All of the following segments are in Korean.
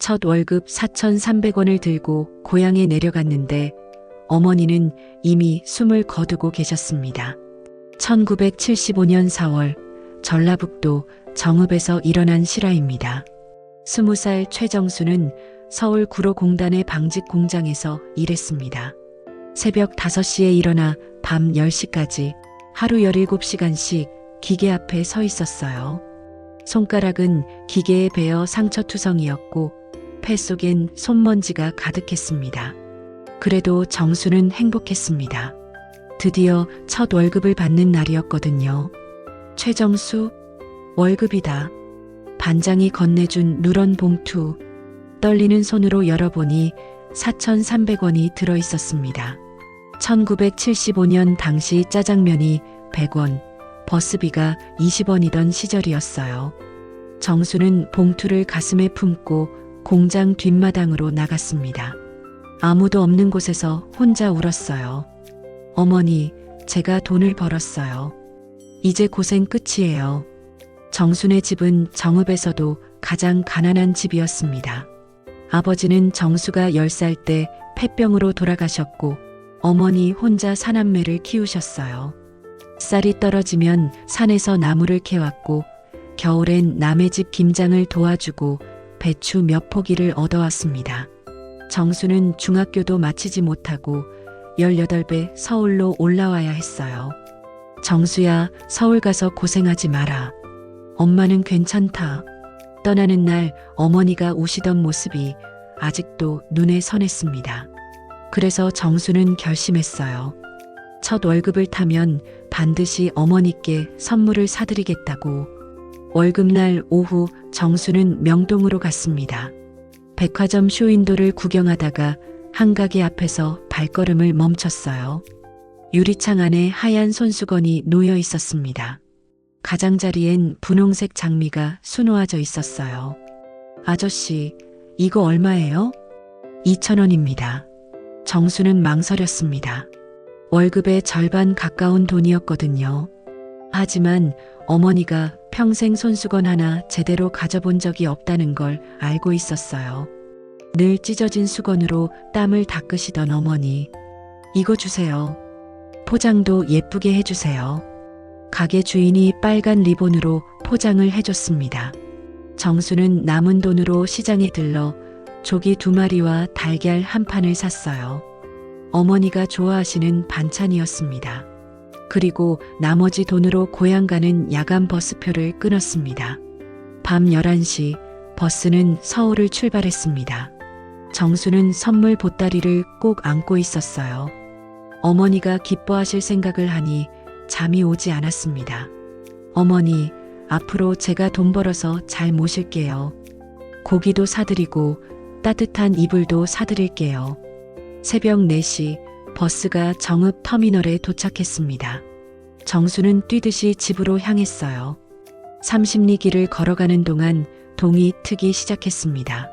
첫 월급 4,300원을 들고 고향에 내려갔는데 어머니는 이미 숨을 거두고 계셨습니다. 1975년 4월 전라북도 정읍에서 일어난 실화입니다. 20살 최정수는 서울 구로공단의 방직 공장에서 일했습니다. 새벽 5시에 일어나 밤 10시까지 하루 17시간씩 기계 앞에 서 있었어요. 손가락은 기계에 베어 상처투성이었고 폐 속엔 손먼지가 가득했습니다. 그래도 정수는 행복했습니다. 드디어 첫 월급을 받는 날이었거든요. 최정수, 월급이다. 반장이 건네준 누런 봉투. 떨리는 손으로 열어보니 4,300원이 들어있었습니다. 1975년 당시 짜장면이 100원, 버스비가 20원이던 시절이었어요. 정수는 봉투를 가슴에 품고 공장 뒷마당으로 나갔습니다. 아무도 없는 곳에서 혼자 울었어요. 어머니, 제가 돈을 벌었어요. 이제 고생 끝이에요. 정순의 집은 정읍에서도 가장 가난한 집이었습니다. 아버지는 정수가 10살 때 폐병으로 돌아가셨고 어머니 혼자 사남매를 키우셨어요. 쌀이 떨어지면 산에서 나무를 캐왔고 겨울엔 남의 집 김장을 도와주고 배추 몇 포기를 얻어왔습니다. 정수는 중학교도 마치지 못하고 18배 서울로 올라와야 했어요. 정수야, 서울 가서 고생하지 마라. 엄마는 괜찮다. 떠나는 날 어머니가 우시던 모습이 아직도 눈에 선했습니다. 그래서 정수는 결심했어요. 첫 월급을 타면 반드시 어머니께 선물을 사드리겠다고. 월급날 오후 정수는 명동으로 갔습니다. 백화점 쇼윈도를 구경하다가 한 가게 앞에서 발걸음을 멈췄어요. 유리창 안에 하얀 손수건이 놓여 있었습니다. 가장자리엔 분홍색 장미가 수놓아져 있었어요. 아저씨, 이거 얼마예요? 2,000원입니다. 정수는 망설였습니다. 월급의 절반 가까운 돈이었거든요. 하지만 어머니가 평생 손수건 하나 제대로 가져본 적이 없다는 걸 알고 있었어요. 늘 찢어진 수건으로 땀을 닦으시던 어머니. 이거 주세요. 포장도 예쁘게 해주세요. 가게 주인이 빨간 리본으로 포장을 해줬습니다. 정수는 남은 돈으로 시장에 들러 조기 2마리와 달걀 1판을 샀어요. 어머니가 좋아하시는 반찬이었습니다. 그리고 나머지 돈으로 고향 가는 야간 버스표를 끊었습니다. 밤 11시 버스는 서울을 출발했습니다. 정수는 선물 보따리를 꼭 안고 있었어요. 어머니가 기뻐하실 생각을 하니 잠이 오지 않았습니다. 어머니, 앞으로 제가 돈 벌어서 잘 모실게요. 고기도 사드리고 따뜻한 이불도 사드릴게요. 새벽 4시 버스가 정읍 터미널에 도착했습니다. 정수는 뛰듯이 집으로 향했어요. 30리 길을 걸어가는 동안 동이 트기 시작했습니다.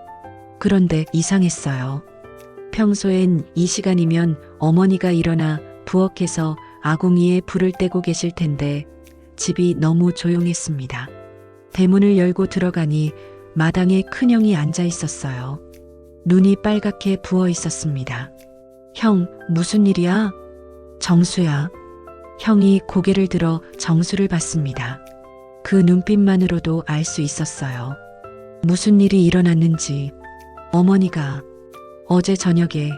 그런데 이상했어요. 평소엔 이 시간이면 어머니가 일어나 부엌에서 아궁이에 불을 떼고 계실 텐데 집이 너무 조용했습니다. 대문을 열고 들어가니 마당에 큰형이 앉아 있었어요. 눈이 빨갛게 부어 있었습니다. 형, 무슨 일이야? 정수야. 형이 고개를 들어 정수를 봤습니다. 그 눈빛만으로도 알 수 있었어요. 무슨 일이 일어났는지. 어머니가 어제 저녁에.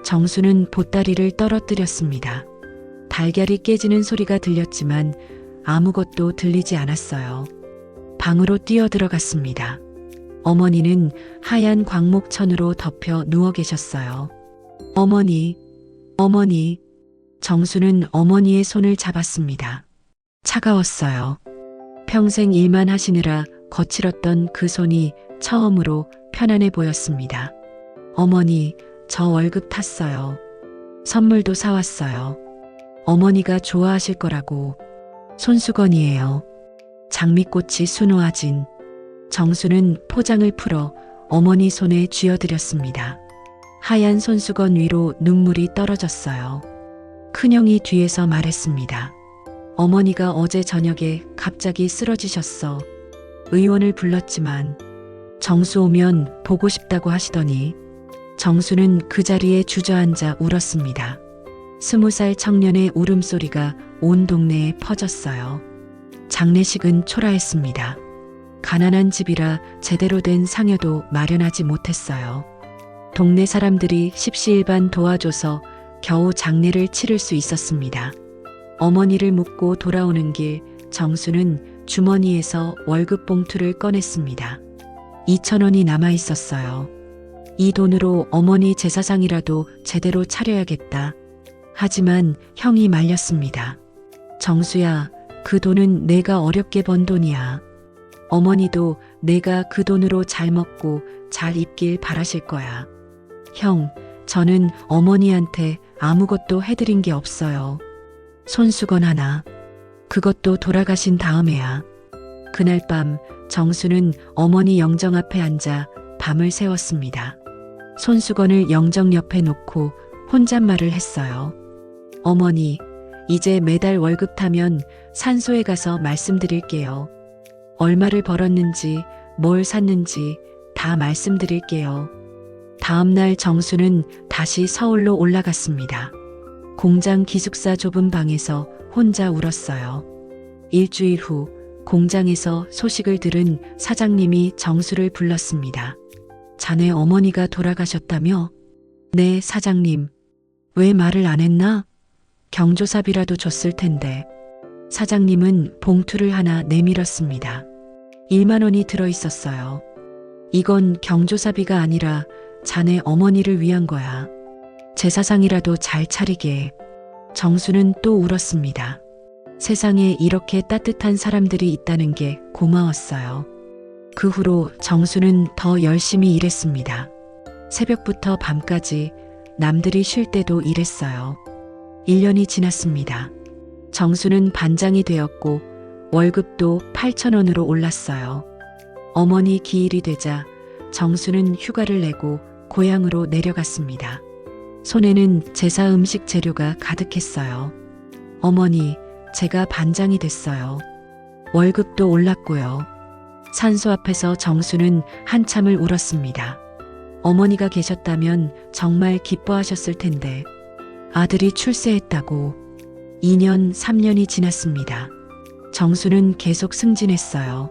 정수는 보따리를 떨어뜨렸습니다. 달걀이 깨지는 소리가 들렸지만 아무것도 들리지 않았어요. 방으로 뛰어 들어갔습니다. 어머니는 하얀 광목천으로 덮여 누워 계셨어요. 어머니, 어머니. 정수는 어머니의 손을 잡았습니다. 차가웠어요. 평생 일만 하시느라 거칠었던 그 손이 처음으로 편안해 보였습니다. 어머니, 저 월급 탔어요. 선물도 사왔어요. 어머니가 좋아하실 거라고. 손수건이에요. 장미꽃이 수놓아진. 정수는 포장을 풀어 어머니 손에 쥐어드렸습니다. 하얀 손수건 위로 눈물이 떨어졌어요. 큰형이 뒤에서 말했습니다. 어머니가 어제 저녁에 갑자기 쓰러지셨어. 의원을 불렀지만. 정수 오면 보고 싶다고 하시더니 정수는 그 자리에 주저앉아 울었습니다. 20살 청년의 울음소리가 온 동네에 퍼졌어요. 장례식은 초라했습니다. 가난한 집이라 제대로 된 상여도 마련하지 못했어요. 동네 사람들이 십시일반 도와줘서 겨우 장례를 치를 수 있었습니다. 어머니를 묻고 돌아오는 길 정수는 주머니에서 월급 봉투를 꺼냈습니다. 2,000원이 남아 있었어요. 이 돈으로 어머니 제사상이라도 제대로 차려야겠다. 하지만 형이 말렸습니다. 정수야, 그 돈은 내가 어렵게 번 돈이야. 어머니도 내가 그 돈으로 잘 먹고 잘 입길 바라실 거야. 형, 저는 어머니한테 아무것도 해드린 게 없어요. 손수건 하나. 그것도 돌아가신 다음에야. 그날 밤 정수는 어머니 영정 앞에 앉아 밤을 새웠습니다. 손수건을 영정 옆에 놓고 혼잣말을 했어요. 어머니, 이제 매달 월급 타면 산소에 가서 말씀드릴게요. 얼마를 벌었는지, 뭘 샀는지 다 말씀드릴게요. 다음 날 정수는 다시 서울로 올라갔습니다. 공장 기숙사 좁은 방에서 혼자 울었어요. 일주일 후 공장에서 소식을 들은 사장님이 정수를 불렀습니다. 자네 어머니가 돌아가셨다며? 네, 사장님. 왜 말을 안 했나? 경조사비라도 줬을 텐데. 사장님은 봉투를 하나 내밀었습니다. 1만 원이 들어있었어요. 이건 경조사비가 아니라 자네 어머니를 위한 거야. 제사상이라도 잘 차리게. 정수는 또 울었습니다. 세상에 이렇게 따뜻한 사람들이 있다는 게 고마웠어요. 그 후로 정수는 더 열심히 일했습니다. 새벽부터 밤까지 남들이 쉴 때도 일했어요. 1년이 지났습니다. 정수는 반장이 되었고 월급도 8,000원으로 올랐어요. 어머니 기일이 되자 정수는 휴가를 내고 고향으로 내려갔습니다. 손에는 제사 음식 재료가 가득했어요. 어머니, 제가 반장이 됐어요. 월급도 올랐고요. 산소 앞에서 정수는 한참을 울었습니다. 어머니가 계셨다면 정말 기뻐하셨을 텐데 아들이 출세했다고. 2년, 3년이 지났습니다. 정수는 계속 승진했어요.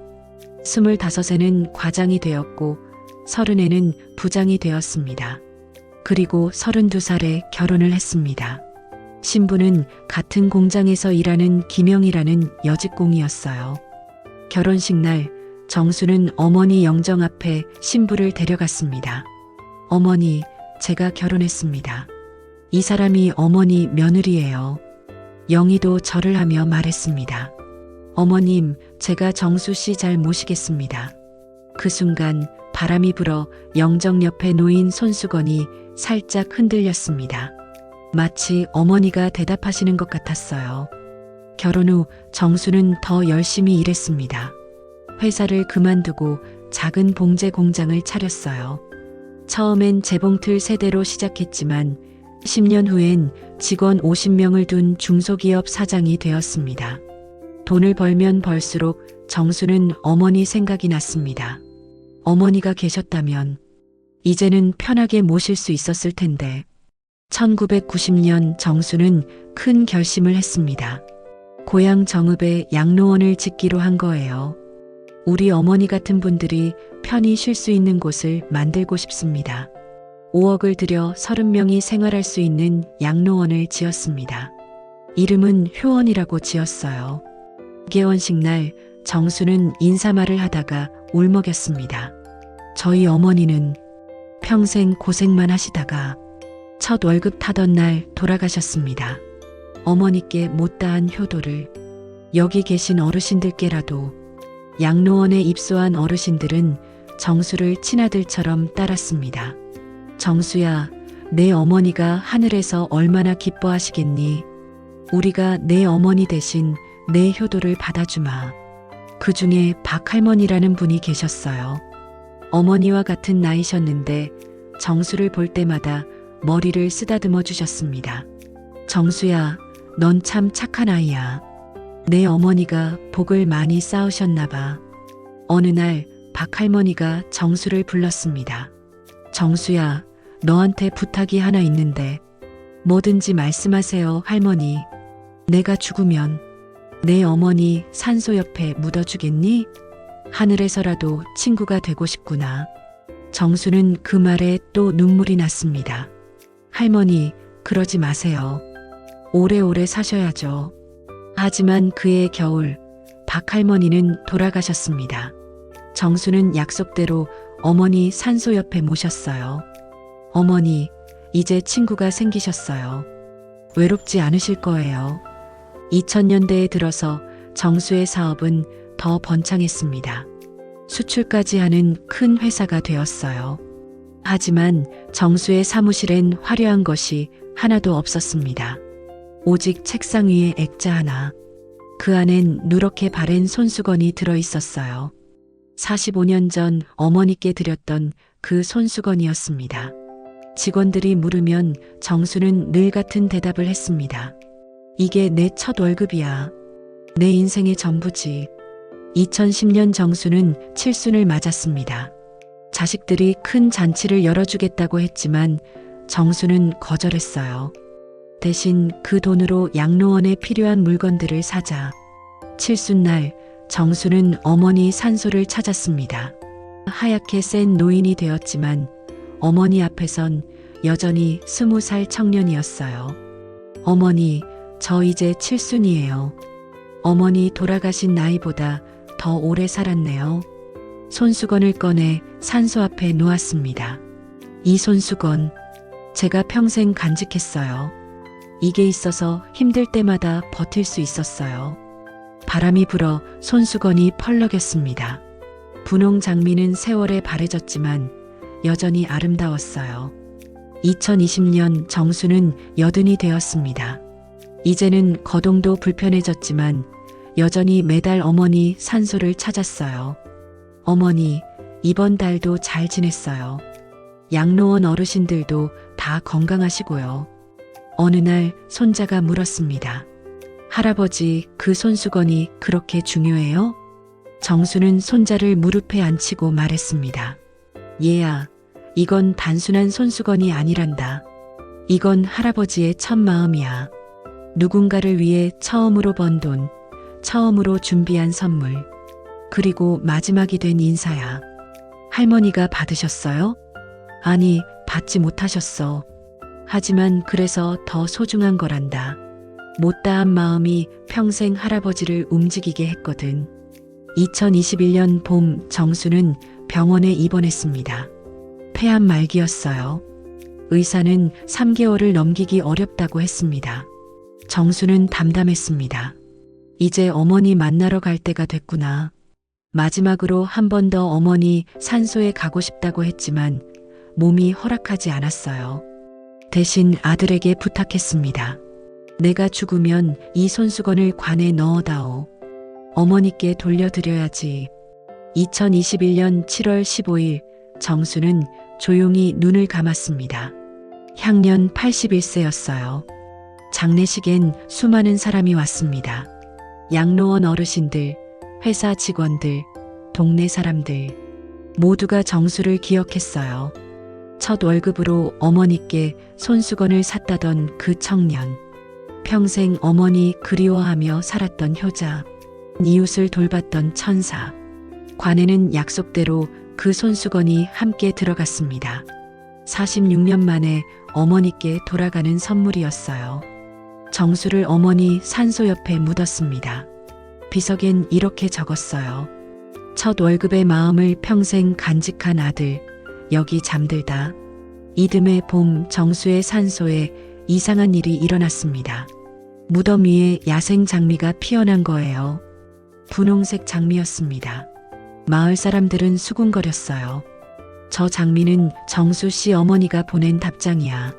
25에는 과장이 되었고 30에는 부장이 되었습니다. 그리고 32살에 결혼을 했습니다. 신부는 같은 공장에서 일하는 김영이라는 여직공이었어요. 결혼식 날 정수는 어머니 영정 앞에 신부를 데려갔습니다. 어머니, 제가 결혼했습니다. 이 사람이 어머니 며느리예요. 영희도 절을 하며 말했습니다. 어머님, 제가 정수 씨 잘 모시겠습니다. 그 순간 바람이 불어 영정 옆에 놓인 손수건이 살짝 흔들렸습니다. 마치 어머니가 대답하시는 것 같았어요. 결혼 후 정수는 더 열심히 일했습니다. 회사를 그만두고 작은 봉제 공장을 차렸어요. 처음엔 재봉틀 세대로 시작했지만 10년 후엔 직원 50명을 둔 중소기업 사장이 되었습니다. 돈을 벌면 벌수록 정수는 어머니 생각이 났습니다. 어머니가 계셨다면 이제는 편하게 모실 수 있었을 텐데. 1990년 정수는 큰 결심을 했습니다. 고향 정읍에 양로원을 짓기로 한 거예요. 우리 어머니 같은 분들이 편히 쉴 수 있는 곳을 만들고 싶습니다. 5억을 들여 30명이 생활할 수 있는 양로원을 지었습니다. 이름은 효원이라고 지었어요. 개원식 날 정수는 인사말을 하다가 울먹였습니다. 저희 어머니는 평생 고생만 하시다가 첫 월급 타던 날 돌아가셨습니다. 어머니께 못다한 효도를 여기 계신 어르신들께라도. 양로원에 입소한 어르신들은 정수를 친아들처럼 따랐습니다. 정수야, 내 어머니가 하늘에서 얼마나 기뻐하시겠니? 우리가 내 어머니 대신 내 효도를 받아주마. 그 중에 박할머니라는 분이 계셨어요. 어머니와 같은 나이셨는데 정수를 볼 때마다 머리를 쓰다듬어 주셨습니다. 정수야, 넌 참 착한 아이야. 내 어머니가 복을 많이 쌓으셨나 봐. 어느 날 박할머니가 정수를 불렀습니다. 정수야, 너한테 부탁이 하나 있는데 뭐든지 말씀하세요, 할머니. 내가 죽으면 내 어머니 산소 옆에 묻어주겠니? 하늘에서라도 친구가 되고 싶구나. 정수는 그 말에 또 눈물이 났습니다. 할머니, 그러지 마세요. 오래오래 사셔야죠. 하지만 그해 겨울, 박할머니는 돌아가셨습니다. 정수는 약속대로 어머니 산소 옆에 모셨어요. 어머니, 이제 친구가 생기셨어요. 외롭지 않으실 거예요. 2000년대에 들어서 정수의 사업은 더 번창했습니다. 수출까지 하는 큰 회사가 되었어요. 하지만 정수의 사무실엔 화려한 것이 하나도 없었습니다. 오직 책상 위에 액자 하나. 그 안엔 누렇게 바랜 손수건이 들어 있었어요. 45년 전 어머니께 드렸던 그 손수건이었습니다. 직원들이 물으면 정수는 늘 같은 대답을 했습니다. 이게 내 첫 월급이야. 내 인생의 전부지. 2010년 정수는 칠순을 맞았습니다. 자식들이 큰 잔치를 열어주겠다고 했지만 정수는 거절했어요. 대신 그 돈으로 양로원에 필요한 물건들을 사자. 칠순날 정수는 어머니 산소를 찾았습니다. 하얗게 센 노인이 되었지만 어머니 앞에선 여전히 20살 청년이었어요. 어머니, 저 이제 칠순이에요. 어머니 돌아가신 나이보다 더 오래 살았네요. 손수건을 꺼내 산소 앞에 놓았습니다. 이 손수건, 제가 평생 간직했어요. 이게 있어서 힘들 때마다 버틸 수 있었어요. 바람이 불어 손수건이 펄럭였습니다. 분홍 장미는 세월에 바래졌지만 여전히 아름다웠어요. 2020년 정수는 80이 되었습니다. 이제는 거동도 불편해졌지만 여전히 매달 어머니 산소를 찾았어요. 어머니, 이번 달도 잘 지냈어요. 양로원 어르신들도 다 건강하시고요. 어느 날 손자가 물었습니다. 할아버지, 그 손수건이 그렇게 중요해요? 정수는 손자를 무릎에 앉히고 말했습니다. 얘야, 이건 단순한 손수건이 아니란다. 이건 할아버지의 첫 마음이야. 누군가를 위해 처음으로 번 돈, 처음으로 준비한 선물, 그리고 마지막이 된 인사야. 할머니가 받으셨어요? 아니, 받지 못하셨어. 하지만 그래서 더 소중한 거란다. 못다한 마음이 평생 할아버지를 움직이게 했거든. 2021년 봄 정수는 병원에 입원했습니다. 폐암 말기였어요. 의사는 3개월을 넘기기 어렵다고 했습니다. 정수는 담담했습니다. 이제 어머니 만나러 갈 때가 됐구나. 마지막으로 한 번 더 어머니 산소에 가고 싶다고 했지만 몸이 허락하지 않았어요. 대신 아들에게 부탁했습니다. 내가 죽으면 이 손수건을 관에 넣어다오. 어머니께 돌려드려야지. 2021년 7월 15일 정수는 조용히 눈을 감았습니다. 향년 81세였어요. 장례식엔 수많은 사람이 왔습니다. 양로원 어르신들, 회사 직원들, 동네 사람들 모두가 정수를 기억했어요. 첫 월급으로 어머니께 손수건을 샀다던 그 청년. 평생 어머니 그리워하며 살았던 효자. 이웃을 돌봤던 천사. 관에는 약속대로 그 손수건이 함께 들어갔습니다. 46년 만에 어머니께 돌아가는 선물이었어요. 정수를 어머니 산소 옆에 묻었습니다. 비석엔 이렇게 적었어요. 첫 월급의 마음을 평생 간직한 아들, 여기 잠들다. 이듬해 봄 정수의 산소에 이상한 일이 일어났습니다. 무덤 위에 야생 장미가 피어난 거예요. 분홍색 장미였습니다. 마을 사람들은 수군거렸어요. 저 장미는 정수 씨 어머니가 보낸 답장이야.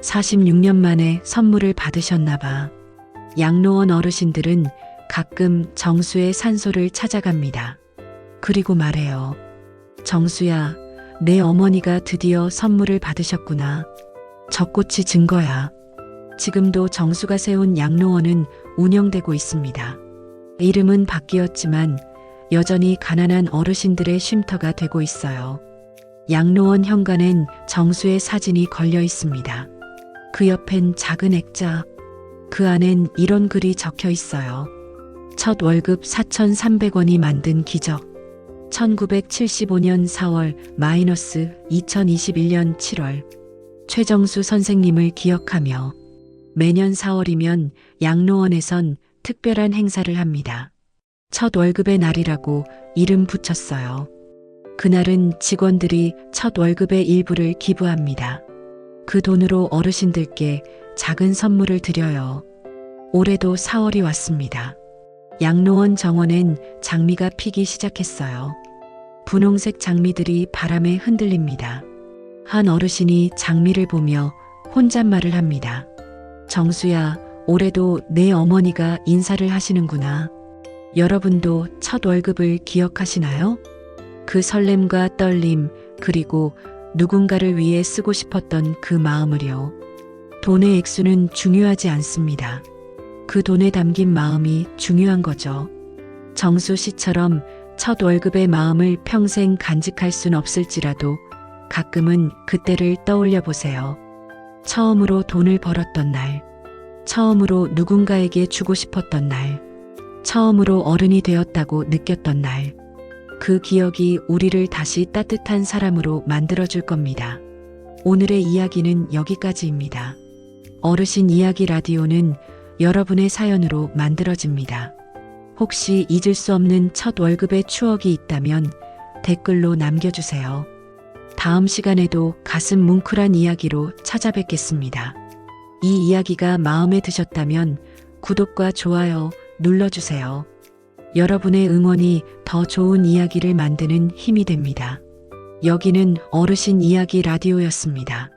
46년 만에 선물을 받으셨나 봐. 양로원 어르신들은 가끔 정수의 산소를 찾아갑니다. 그리고 말해요. 정수야, 내 어머니가 드디어 선물을 받으셨구나. 젖꽃이 증거야. 지금도 정수가 세운 양로원은 운영되고 있습니다. 이름은 바뀌었지만 여전히 가난한 어르신들의 쉼터가 되고 있어요. 양로원 현관엔 정수의 사진이 걸려 있습니다. 그 옆엔 작은 액자, 그 안엔 이런 글이 적혀 있어요. 첫 월급 4,300원이 만든 기적. 1975년 4월 마이너스 2021년 7월. 최정수 선생님을 기억하며 매년 4월이면 양로원에선 특별한 행사를 합니다. 첫 월급의 날이라고 이름 붙였어요. 그날은 직원들이 첫 월급의 일부를 기부합니다. 그 돈으로 어르신들께 작은 선물을 드려요. 올해도 4월이 왔습니다. 양로원 정원엔 장미가 피기 시작했어요. 분홍색 장미들이 바람에 흔들립니다. 한 어르신이 장미를 보며 혼잣말을 합니다. 정수야, 올해도 내 어머니가 인사를 하시는구나. 여러분도 첫 월급을 기억하시나요? 그 설렘과 떨림, 그리고 누군가를 위해 쓰고 싶었던 그 마음을요. 돈의 액수는 중요하지 않습니다. 그 돈에 담긴 마음이 중요한 거죠. 정수 씨처럼 첫 월급의 마음을 평생 간직할 순 없을지라도 가끔은 그때를 떠올려 보세요. 처음으로 돈을 벌었던 날, 처음으로 누군가에게 주고 싶었던 날, 처음으로 어른이 되었다고 느꼈던 날, 그 기억이 우리를 다시 따뜻한 사람으로 만들어줄 겁니다. 오늘의 이야기는 여기까지입니다. 어르신 이야기 라디오는 여러분의 사연으로 만들어집니다. 혹시 잊을 수 없는 첫 월급의 추억이 있다면 댓글로 남겨주세요. 다음 시간에도 가슴 뭉클한 이야기로 찾아뵙겠습니다. 이 이야기가 마음에 드셨다면 구독과 좋아요 눌러주세요. 여러분의 응원이 더 좋은 이야기를 만드는 힘이 됩니다. 여기는 어르신 이야기 라디오였습니다.